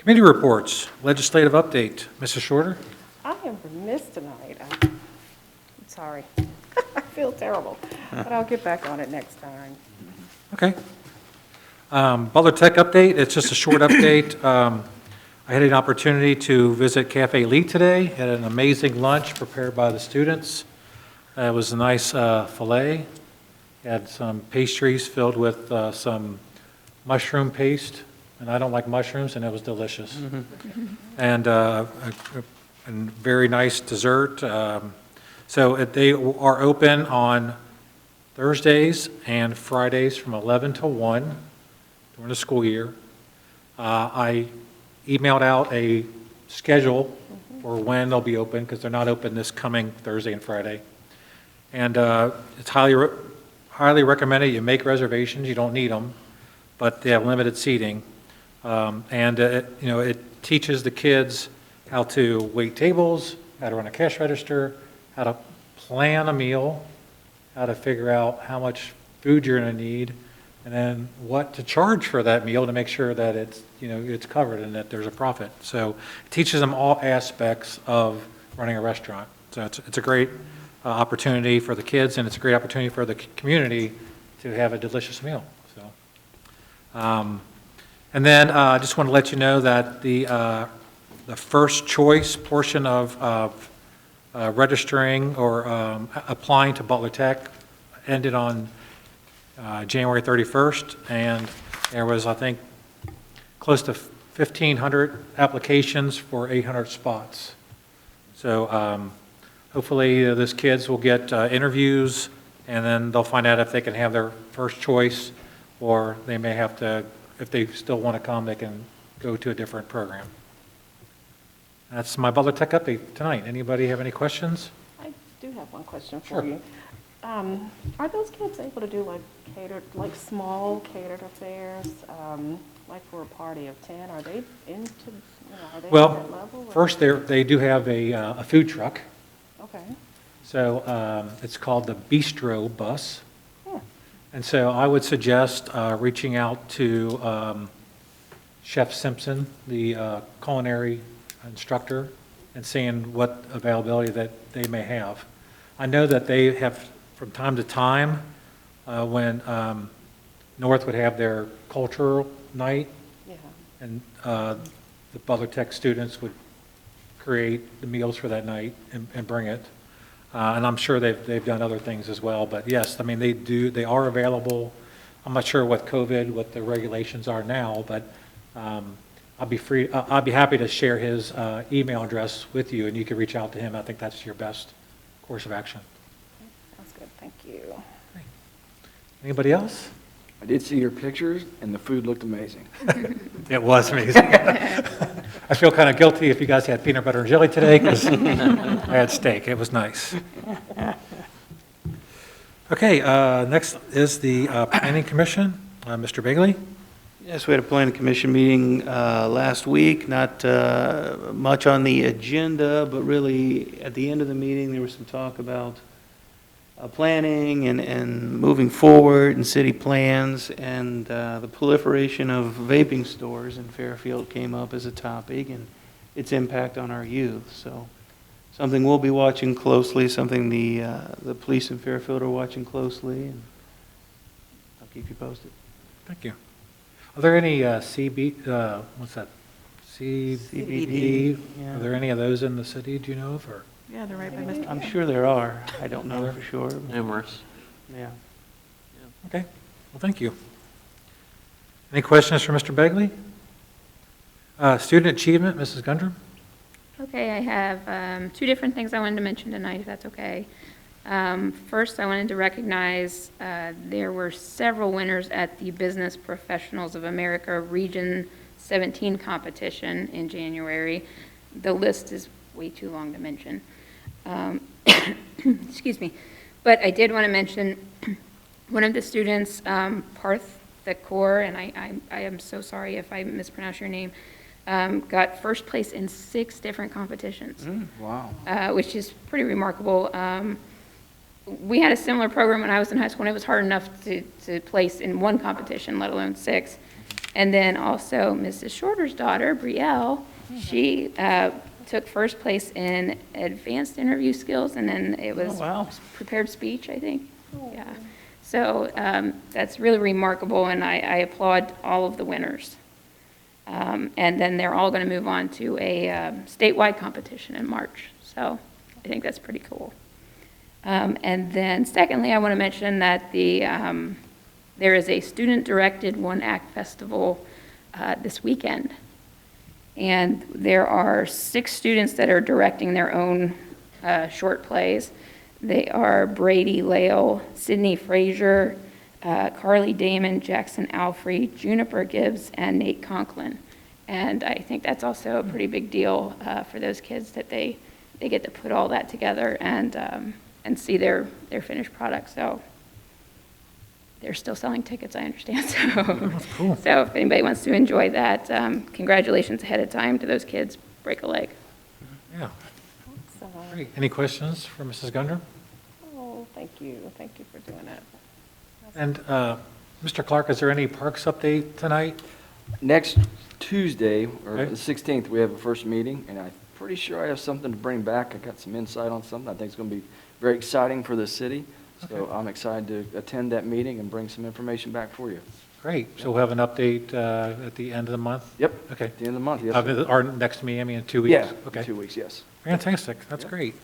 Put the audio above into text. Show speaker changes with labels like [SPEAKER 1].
[SPEAKER 1] Committee reports, legislative update. Mrs. Shorter?
[SPEAKER 2] I am remiss tonight. I'm sorry. I feel terrible, but I'll get back on it next time.
[SPEAKER 1] Okay. Butler Tech update, it's just a short update. I had an opportunity to visit Cafe Elite today, had an amazing lunch prepared by the students. It was a nice filet, had some pastries filled with some mushroom paste, and I don't like mushrooms, and it was delicious. And a very nice dessert. So they are open on Thursdays and Fridays from 11 to 1 during the school year. I emailed out a schedule for when they'll be open, because they're not open this coming Thursday and Friday. And it's highly recommended you make reservations. You don't need them, but they have limited seating. It teaches the kids how to wait tables, how to run a cash register, how to plan a meal, how to figure out how much food you're going to need, and then what to charge for that meal to make sure that it's covered and that there's a profit. So it teaches them all aspects of running a restaurant. So it's a great opportunity for the kids, and it's a great opportunity for the community to have a delicious meal. So, and then I just want to let you know that the first choice portion of registering or applying to Butler Tech ended on January 31st, and there was, I think, close to 1,500 applications for 800 spots. So hopefully those kids will get interviews, and then they'll find out if they can have their first choice, or they may have to, if they still want to come, they can go to a different program. That's my Butler Tech update tonight. Anybody have any questions?
[SPEAKER 2] I do have one question for
[SPEAKER 1] Sure.
[SPEAKER 2] you. Are those kids able to do small catered affairs, like for a party of 10? Are they into, are they at that level?
[SPEAKER 1] Well, first they do have a food truck.
[SPEAKER 2] Okay.
[SPEAKER 1] So it's called the Bistro Bus.
[SPEAKER 2] Hmm.
[SPEAKER 1] And so I would suggest reaching out to Chef Simpson, the culinary instructor, and seeing what availability that they may have. I know that they have, from time to time, when North would have their cultural night,
[SPEAKER 2] Yeah.
[SPEAKER 1] and the Butler Tech students would create the meals for that night and bring it. And I'm sure they've done other things as well. But yes, I mean, they are available. I'm not sure what the regulations are now, but I'll be happy to share his email address with you, and you can reach out to him. I think that's your best course of action.
[SPEAKER 2] That's good. Thank you.
[SPEAKER 1] Anybody else?
[SPEAKER 3] I did see your pictures, and the food looked amazing.
[SPEAKER 1] It was amazing. I feel kind of guilty if you guys had peanut butter and jelly today, because I had steak. It was nice. Okay, next is the Planning Commission. Mr. Bagley?
[SPEAKER 4] Yes, we had a planning commission meeting last week. Not much on the agenda, but really at the end of the meeting, there was some talk about planning and moving forward and city plans, and the proliferation of vaping stores in Fairfield came up as a topic, and its impact on our youth. So something we'll be watching closely, something the police in Fairfield are watching closely, and I'll keep you posted.
[SPEAKER 1] Thank you. Are there any what's that? CBD?
[SPEAKER 4] Yeah.
[SPEAKER 1] Are there any of those in the city, do you know of? Or?
[SPEAKER 2] Yeah, they're right by Mr.
[SPEAKER 4] I'm sure there are. I don't know for sure.
[SPEAKER 5] Numerous.
[SPEAKER 4] Yeah.
[SPEAKER 1] Okay, well, thank you. Any questions for Mr. Begley? Student achievement, Mrs. Gundrum?
[SPEAKER 6] Okay, I have two different things I wanted to mention tonight, if that's okay. First, I wanted to recognize there were several winners at the Business Professionals of America Region 17 competition in January. The list is way too long to mention. Excuse me. But I did want to mention one of the students, Parth Thakor, and I am so sorry if I mispronounce your name, got first place in 6 different competitions.
[SPEAKER 3] Wow.
[SPEAKER 6] Which is pretty remarkable. We had a similar program when I was in high school, and it was hard enough to place in one competition, let alone 6. And then also Mrs. Shorter's daughter, Brielle, she took first place in advanced interview skills, and then it was
[SPEAKER 4] wow.
[SPEAKER 6] prepared speech, I think. Yeah. So that's really remarkable, and I applaud all of the winners. And then they're all going to move on to a statewide competition in March. So I think that's pretty cool. And then secondly, I want to mention that there is a student-directed one-act festival this weekend. And there are 6 students that are directing their own short plays. They are Brady Lale, Sydney Frazier, Carly Damon, Jackson Alfrey, Juniper Gibbs, and Nate Conklin. And I think that's also a pretty big deal for those kids that they get to put all that together and see their finished product. So they're still selling tickets, I understand.
[SPEAKER 1] Cool.
[SPEAKER 6] So if anybody wants to enjoy that, congratulations ahead of time to those kids. Break a leg.
[SPEAKER 1] Yeah,
[SPEAKER 2] So,
[SPEAKER 1] great. Any questions for Mrs. Gundry?
[SPEAKER 2] oh, thank you for doing that.
[SPEAKER 1] And Mr. Clark, is there any parks update tonight?
[SPEAKER 3] Next Tuesday, or
[SPEAKER 1] Okay.
[SPEAKER 3] the 16th, we have a first meeting, and I'm pretty sure I have something to bring back. I got some insight on something I think is going to be very exciting for the city. So
[SPEAKER 1] Okay.
[SPEAKER 3] I'm excited to attend that meeting and bring some information back for you.
[SPEAKER 1] Great. So we'll have an update at the end of the month?
[SPEAKER 3] Yep.
[SPEAKER 1] Okay.
[SPEAKER 3] At the end of the month, yes. sir.
[SPEAKER 1] Our next meeting, I mean, in 2 weeks?
[SPEAKER 3] Yeah,
[SPEAKER 1] Okay.
[SPEAKER 3] 2 weeks, yes.
[SPEAKER 1] Fantastic. That's
[SPEAKER 3] Yep.
[SPEAKER 1] great.